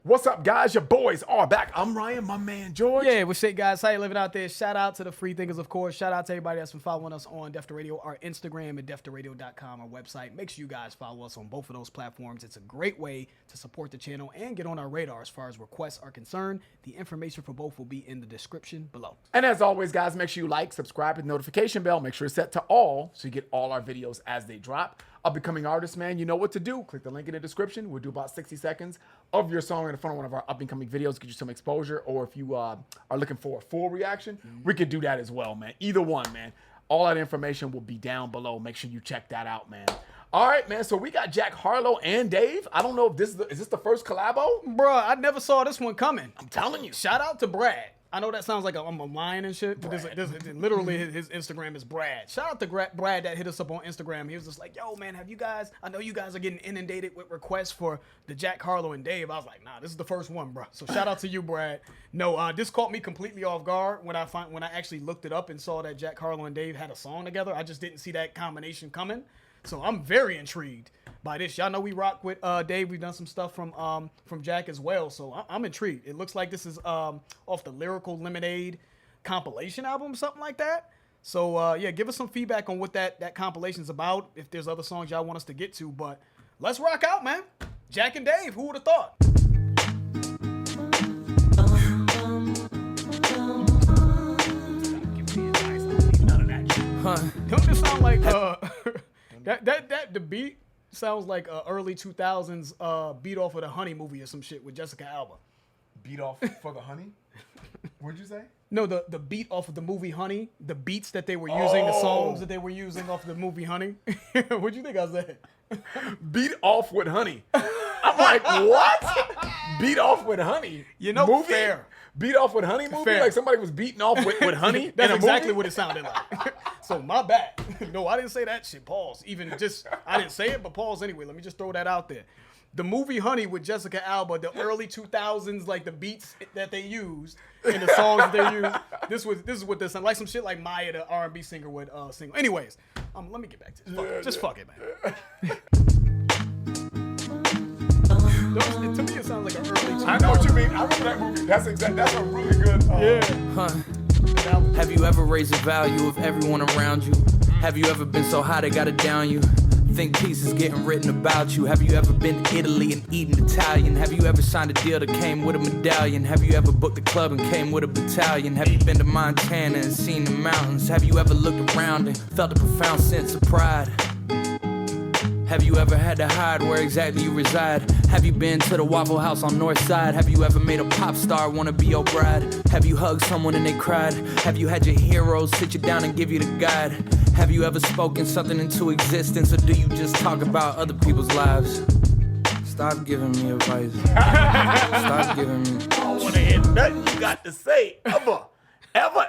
What's up, guys? Your boys are back. I'm Ryan, my man George. Yeah, what's shit, guys? How you living out there? Shout out to the free thinkers, of course. Shout out to everybody that's been following us on Def to Radio, our Instagram at deftораdio.com, our website. Make sure you guys follow us on both of those platforms. It's a great way to support the channel and get on our radar as far as requests are concerned. The information for both will be in the description below. And as always, guys, make sure you like, subscribe, and notification bell. Make sure it's set to all so you get all our videos as they drop. Up-and-coming artists, man, you know what to do. Click the link in the description. We'll do about 60 seconds of your song in front of one of our up-and-coming videos, get you some exposure. Or if you are looking for a full reaction, we could do that as well, man. Either one, man. All that information will be down below. Make sure you check that out, man. All right, man. So we got Jack Harlow and Dave. I don't know if is this the first collabo? Bruh, I never saw this one coming. I'm telling you. Shout out to Brad. I know that sounds like I'm lying and shit, but literally his Instagram is Brad. Shout out to Brad that hit us up on Instagram. He was just like, yo, man, I know you guys are getting inundated with requests for the Jack Harlow and Dave. I was like, nah, this is the first one, bro. So shout out to you, Brad. No, this caught me completely off guard when I actually looked it up and saw that Jack Harlow and Dave had a song together. I just didn't see that combination coming. So I'm very intrigued by this. Y'all know we rock with Dave. We've done some stuff from Jack as well. So I'm intrigued. It looks like this is off the Lyrical Lemonade compilation album, something like that. So yeah, give us some feedback on what that compilation's about. If there's other songs y'all want us to get to, but let's rock out, man. Jack and Dave. Who would have thought? Don't this sound like the beat sounds like early 2000s beat off of the Honey movie or some shit with Jessica Alba. Beat off for the Honey? What'd you say? No, the beat off of the movie Honey, the beats that they were using, the songs that they were using off the movie Honey. What'd you think I said? Beat off with Honey. I'm like, what? Beat off with Honey? You know, movie? fair. Beat off with Honey movie? Fair. Like somebody was beating off with honey? That's in a exactly movie? what it sounded like. So my bad. No, I didn't say that shit. Pause. I didn't say it, but pause anyway. Let me just throw that out there. The movie Honey with Jessica Alba, the early 2000s, like the beats that they used and the songs that they used. This is what this sounds like. Some shit like Maya, the R&B singer, would sing. Anyways, let me get back to this. Fuck it, man. To me, it sounds like an early 2000s. I know what you mean. I remember that movie. That's a really good. Have you ever raised the value of everyone around you? Have you ever been so high they gotta down you? Think pieces getting written about you. Have you ever been to Italy and eaten Italian? Have you ever signed a deal that came with a medallion? Have you ever booked a club and came with a battalion? Have you been to Montana and seen the mountains? Have you ever looked around and felt a profound sense of pride? Have you ever had to hide where exactly you reside? Have you been to the Waffle House on North Side? Have you ever made a pop star wanna be your bride? Have you hugged someone and they cried? Have you had your heroes sit you down and give you the guide? Have you ever spoken something into existence, or do you just talk about other people's lives? Stop giving me advice. Stop giving me... I don't want to hear nothing you got to say ever. Ever.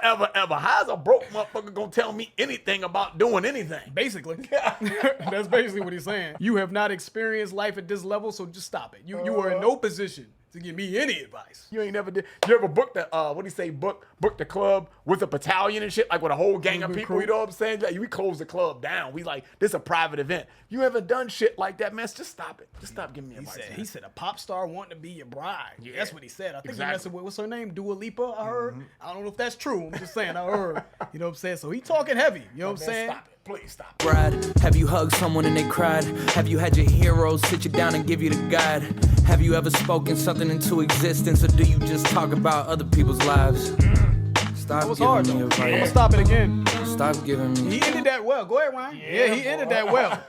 How's a broke motherfucker gonna tell me anything about doing anything? Basically. That's basically what he's saying. You have not experienced life at this level, so just stop it. You are in no position to give me any advice. You ain't never did. You ever booked the what do you say? Book the club with a battalion and shit, like with a whole gang of people. You know what I'm saying? Like, we close the club down. We like, this is a private event. You ever done shit like that, man? Just stop it. Just stop giving me advice. He said a pop star wanting to be your bride. Yeah. That's what he said. I think Exactly. he messing with, what's her name? Dua Lipa, I heard. I don't know if that's true. I'm just saying, I heard. You know what I'm saying? So he talking heavy. You know what I'm saying? Stop it. Please stop. Bride, have you hugged someone and they cried? Have you had your heroes sit you down and give you the guide? Have you ever spoken something into existence, or do you just talk about other people's lives? Stop That was giving hard, me though. advice. I'm going to stop it again. Stop giving me... He ended that well. Go ahead, Ryan. Yeah, he ended that well.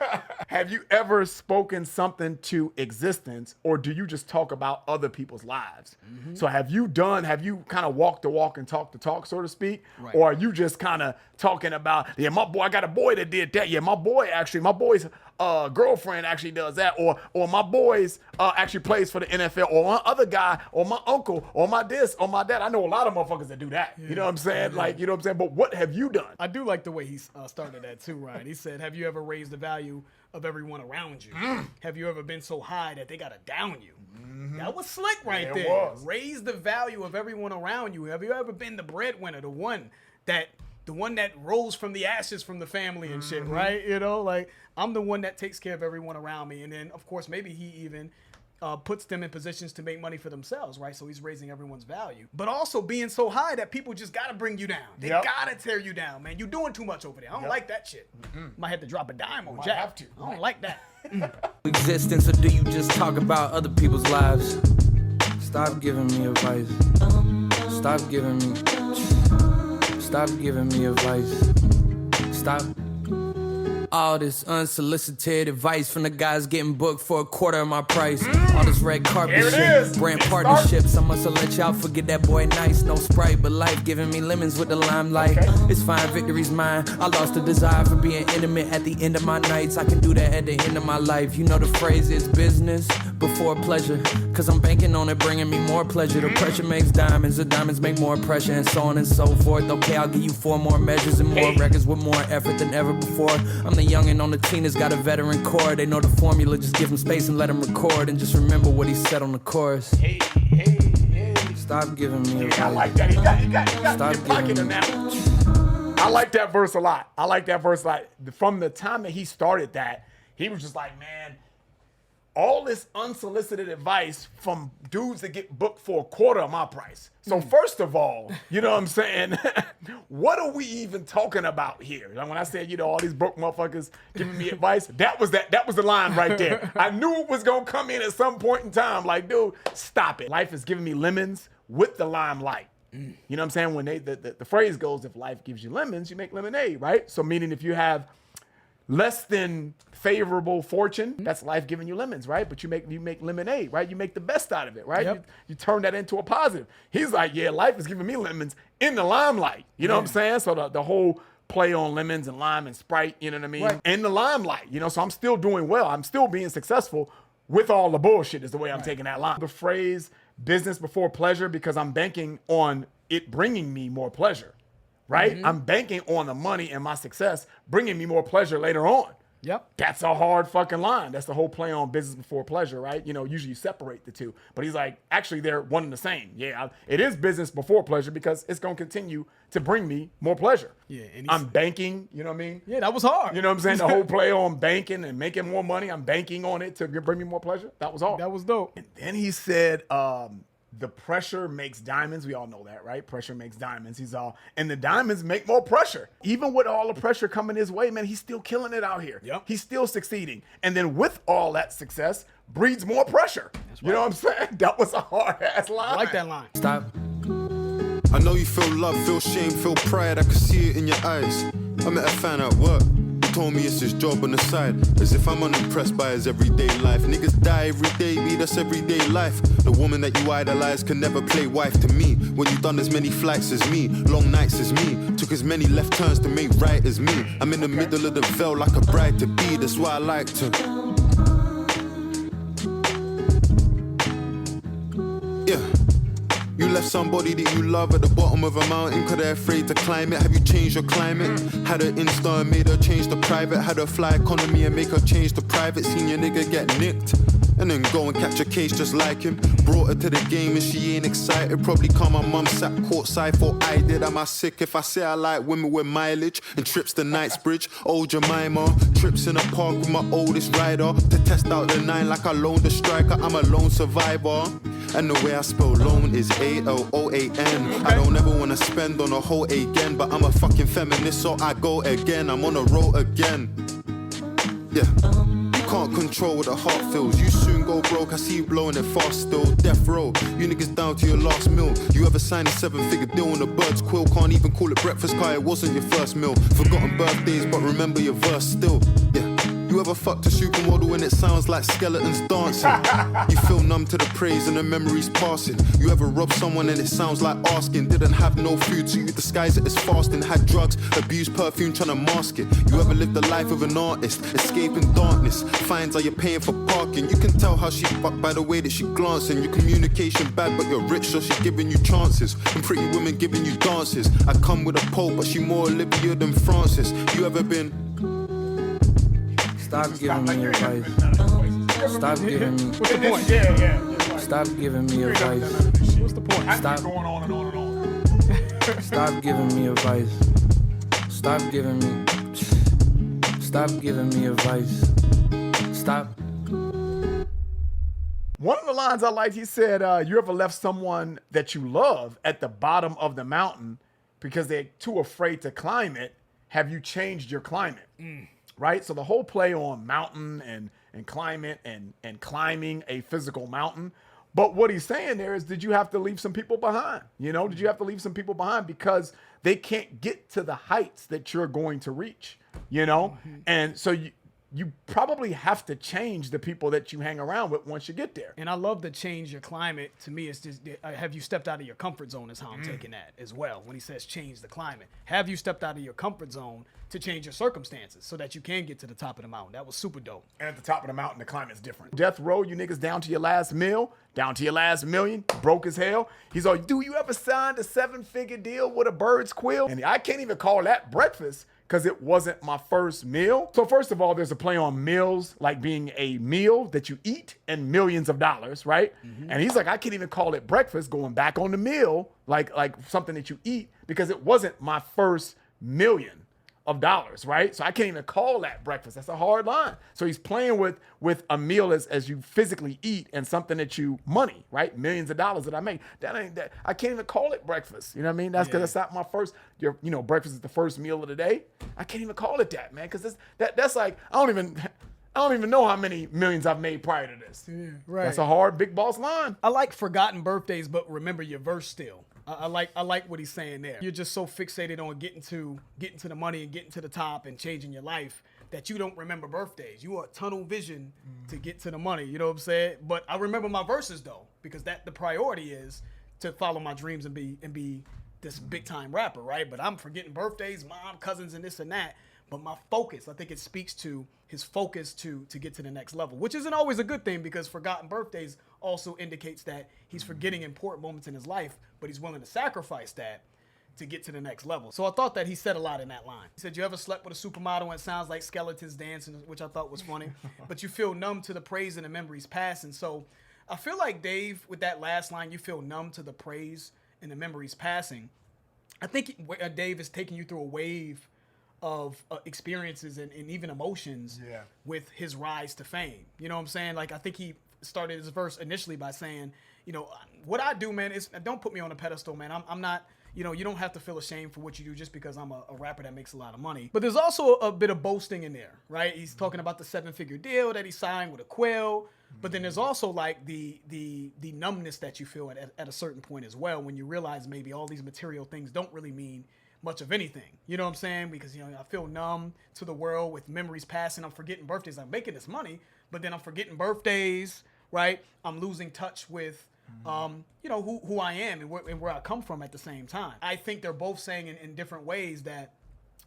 Have you ever spoken something to existence, or do you just talk about other people's lives? So have you kind of walked the walk and talked the talk, so to speak? Right. Or are you just kind of talking about, yeah, I got a boy that did that. Yeah, my boy's girlfriend actually does that. Or my boy's actually plays for the NFL. Or my other guy, or my uncle, or my this, or my dad. I know a lot of motherfuckers that do that. You know what I'm saying? Like, you know what I'm saying? But what have you done? I do like the way he started that too, Ryan. He said, have you ever raised the value of everyone around you? Have you ever been so high that they got to down you? That was slick right Yeah, it there. was. Raise the value of everyone around you. Have you ever been the breadwinner, the one that rose from the ashes from the family and shit, right? You know, like, I'm the one that takes care of everyone around me. And then, of course, maybe he even puts them in positions to make money for themselves, right? So he's raising everyone's value, but also being so high that people just gotta bring you down. They gotta tear you down, man. You're doing too much over there. I don't like that shit. Might have to drop a dime on Jack. Have to. I don't like that. Existence, or do you just talk about other people's lives? Stop giving me advice. Stop giving me advice. Stop. All this unsolicited advice from the guys getting booked for a quarter of my price. All this red carpet Here it shit, is. brand It partnerships. I must have let y'all forget that boy nice. No Sprite, but life giving me lemons with the limelight. It's fine, victory's mine. I lost the desire for being intimate at the end of my nights. I can do that at the end of my life. You know the phrase is business before pleasure. Cause I'm banking on it bringing me more pleasure. The pressure makes diamonds, the diamonds make more pressure, and so on and so forth. Okay, I'll give you 4 more measures and more records with more effort than ever before. I'm the youngin' on the team that's got a veteran core. They know the formula, just give him space and let him record. And just remember what he said on the chorus. Stop giving me advice. I like that. He got Stop your pocket giving in me- that. I like that verse a lot. From the time that he started that, he was just like, man, all this unsolicited advice from dudes that get booked for a quarter of my price. So first of all, you know what I'm saying? What are we even talking about here? Like when I said, you know, all these broke motherfuckers giving me advice, that was the line right there. I knew it was gonna come in at some point in time. Like, dude, stop it. Life is giving me lemons with the limelight. You know what I'm saying? When the phrase goes, if life gives you lemons, you make lemonade, right? So meaning if you have less than favorable fortune, that's life giving you lemons, right? But you make lemonade, right? You make the best out of it, right? Yep. You turn that into a positive. He's like, yeah, life is giving me lemons in the limelight. You know what I'm saying? So the whole play on lemons and lime and Sprite, you know what I mean? Right. In the limelight, you know, so I'm still doing well. I'm still being successful with all the bullshit is the way I'm taking that line. The phrase business before pleasure, because I'm banking on it bringing me more pleasure. Right? I'm banking on the money and my success bringing me more pleasure later on. Yep. That's a hard fucking line. That's the whole play on business before pleasure, right? You know, usually you separate the two. But he's like, actually, they're one and the same. Yeah, it is business before pleasure because it's going to continue to bring me more pleasure. Yeah, and I'm banking, you know what I mean? Yeah, that was hard. You know what I'm saying? The whole play on banking and making more money. I'm banking on it to bring me more pleasure. That was hard. That was dope. And then he said, the pressure makes diamonds. We all know that, right? Pressure makes diamonds. And the diamonds make more pressure. Even with all the pressure coming his way, man, he's still killing it out here. Yep. He's still succeeding. And then with all that success breeds more pressure. You know what I'm saying? That was a hard ass line. I like that line. Stop. I know you feel love, feel shame, feel pride. I can see it in your eyes. I met a fan at work. He told me it's his job on the side. As if I'm unimpressed by his everyday life. Niggas die every day, be that's everyday life. The woman that you idolize can never play wife to me. When you done as many flights as me, long nights as me, took as many left turns to make right as me. I'm in the middle of the veil like a bride to be. That's why I like to. You left somebody that you love at the bottom of a mountain cause they're afraid to climb it. Have you changed your climate? Had her Insta and made her change the private. Had her fly economy and make her change the private. Seen your nigga get nicked and then go and catch a case just like him. Brought her to the game and she ain't excited. Probably cause my mum sat courtside for I did. Am I sick if I say I like women with mileage and trips to Knightsbridge? Old Jemima, trips in a park with my oldest rider to test out the 9 like I loaned a striker. I'm a lone survivor. And the way I spell loan is A-L-O-A-N. I don't ever wanna spend on a whole again, but I'm a fucking feminist, so I go again. I'm on a roll again. Yeah. You can't control what the heart feels. You soon go broke, I see you blowing it fast still. Death row, you niggas down to your last meal. You ever signed a 7-figure deal on a bird's quill? Can't even call it breakfast, car, it wasn't your first meal. Forgotten birthdays, but remember your verse still. Yeah. You ever fucked a supermodel and it sounds like skeletons dancing? You feel numb to the praise and the memories passing. You ever robbed someone and it sounds like asking? Didn't have no food, so you disguise it as fasting. Had drugs, abused perfume, trying to mask it. You ever lived the life of an artist, escaping darkness? Fines are you paying for parking? You can tell how she fucked by the way that she glancing. Your communication bad, but you're rich, so she giving you chances. And pretty women giving you dances. I come with a pole, but she more Olivia than Francis. You ever been? Stop giving me advice. Stop giving me. What's the point? Yeah. Stop giving me advice. What's the point? Stop. Going on and on and on. Stop giving me advice. Stop giving me. Stop giving me advice. Stop. One of the lines I liked, he said, you ever left someone that you love at the bottom of the mountain because they're too afraid to climb it? Have you changed your climate? Right? So the whole play on mountain and climate and climbing a physical mountain. But what he's saying there is, did you have to leave some people behind? Did you have to leave some people behind because they can't get to the heights that you're going to reach, And so you probably have to change the people that you hang around with once you get there. And I love the change your climate. To me, it's just, have you stepped out of your comfort zone is how I'm taking that as well. When he says change the climate, have you stepped out of your comfort zone to change your circumstances so that you can get to the top of the mountain? That was super dope. And at the top of the mountain, the climate's different. Death row, you niggas down to your last meal, down to your last million, broke as hell. He's like, do you ever sign a 7-figure deal with a bird's quill? And I can't even call that breakfast because it wasn't my first meal. So first of all, there's a play on meals, like being a meal that you eat and millions of dollars, right? And he's like, I can't even call it breakfast, going back on the meal, like something that you eat, because it wasn't my first $1 million, right? So I can't even call that breakfast. That's a hard line. So he's playing with a meal as you physically eat and something that you money, right? Millions of dollars that I make. That ain't that. I can't even call it breakfast. You know what I mean? That's because that's not my first. Breakfast is the first meal of the day. I can't even call it that, man, because that's like I don't even know how many millions I've made prior to this. Yeah, right. That's a hard big boss line. I like forgotten birthdays, but remember your verse still. I like what he's saying there. You're just so fixated on getting to the money and getting to the top and changing your life that you don't remember birthdays. You are tunnel vision to get to the money. You know what I'm saying? But I remember my verses though, because the priority is to follow my dreams and be this big time rapper, right? But I'm forgetting birthdays, mom, cousins, and this and that. But my focus, I think it speaks to his focus to get to the next level, which isn't always a good thing because forgotten birthdays also indicates that he's forgetting important moments in his life, but he's willing to sacrifice that to get to the next level. So I thought that he said a lot in that line. He said, you ever slept with a supermodel and it sounds like skeletons dancing, which I thought was funny, but you feel numb to the praise and the memories passing. So I feel like Dave, with that last line, you feel numb to the praise and the memories passing. I think Dave is taking you through a wave of experiences and even emotions with his rise to fame. You know what I'm saying? Like, I think he started his verse initially by saying, what I do, man, is don't put me on a pedestal, man. I'm not, you don't have to feel ashamed for what you do just because I'm a rapper that makes a lot of money. But there's also a bit of boasting in there, right? He's talking about the 7-figure deal that he signed with a quill. But then there's also like the numbness that you feel at a certain point as well, when you realize maybe all these material things don't really mean much of anything. You know what I'm saying? Because, I feel numb to the world with memories passing. I'm forgetting birthdays. I'm making this money, but then I'm forgetting birthdays, right? I'm losing touch with, who I am and where I come from at the same time. I think they're both saying in different ways that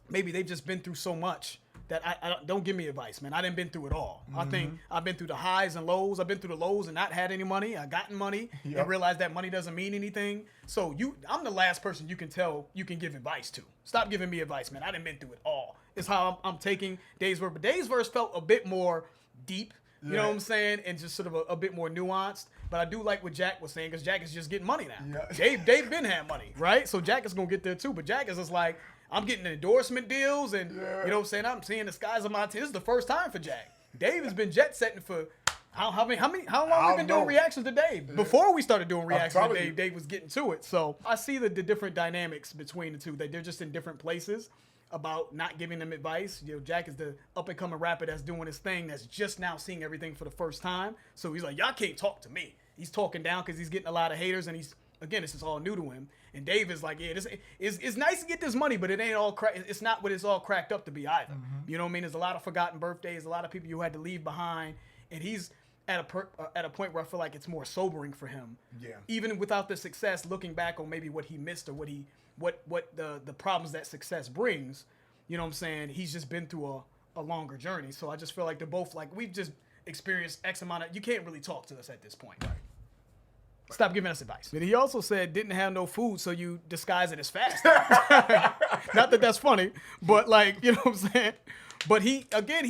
maybe they've just been through so much that I don't give me advice, man. I didn't been through it all. I think I've been through the highs and lows. I've been through the lows and not had any money. I gotten money and realized that money doesn't mean anything. So I'm the last person you can give advice to. Stop giving me advice, man. I didn't been through it all. It's how I'm taking Dave's verse. But Dave's verse felt a bit more deep, you know what I'm saying? And just sort of a bit more nuanced. But I do like what Jack was saying, because Jack is just getting money now. Yeah. Dave been had money, right? So Jack is going to get there too. But Jack is just like, I'm getting endorsement deals and, you know what I'm saying? I'm seeing the skies of my team. This is the first time for Jack. Dave has been jet setting for how long we been doing reactions to Dave? Before we started doing reactions to Dave, Dave was getting to it. So I see the different dynamics between the two. That they're just in different places about not giving them advice. Jack is the up-and-coming rapper that's doing his thing, that's just now seeing everything for the first time. So he's like, y'all can't talk to me. He's talking down because he's getting a lot of haters, and this is all new to him. And Dave is like, it's nice to get this money, but it ain't all it's not what it's all cracked up to be either. You know what I mean? There's a lot of forgotten birthdays, a lot of people you had to leave behind, and he's at a point where I feel like it's more sobering for him. Yeah. Even without the success, looking back on maybe what he missed or what the problems that success brings, you know what I'm saying? He's just been through a longer journey. So I just feel like they're both like, we've just experienced X amount of, you can't really talk to us at this point. Right. Stop giving us advice. But he also said didn't have no food, so you disguise it as fasting. Not that that's funny, but like, you know what I'm saying? But he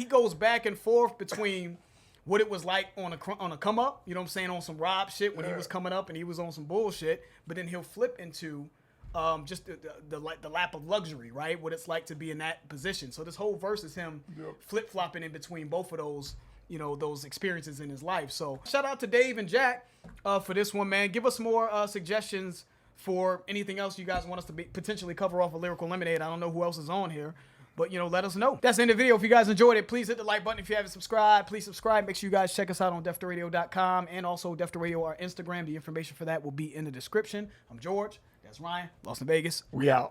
goes back and forth between what it was like on a come up, you know what I'm saying, on some Rob shit when he was coming up and he was on some bullshit, but then he'll flip into just the lap of luxury, right? What it's like to be in that position. So this whole verse is him flip-flopping in between both of those you know, those experiences in his life. So shout out to Dave and Jack for this one, man. Give us more suggestions for anything else you guys want us to potentially cover off of Lyrical Lemonade. I don't know who else is on here, but, you know, let us know. That's the end of the video. If you guys enjoyed it, please hit the like button. If you haven't subscribed, please subscribe. Make sure you guys check us out on DefToRadio.com and also DefToRadio, our Instagram. The information for that will be in the description. I'm George. That's Ryan. Lost in Vegas. We out.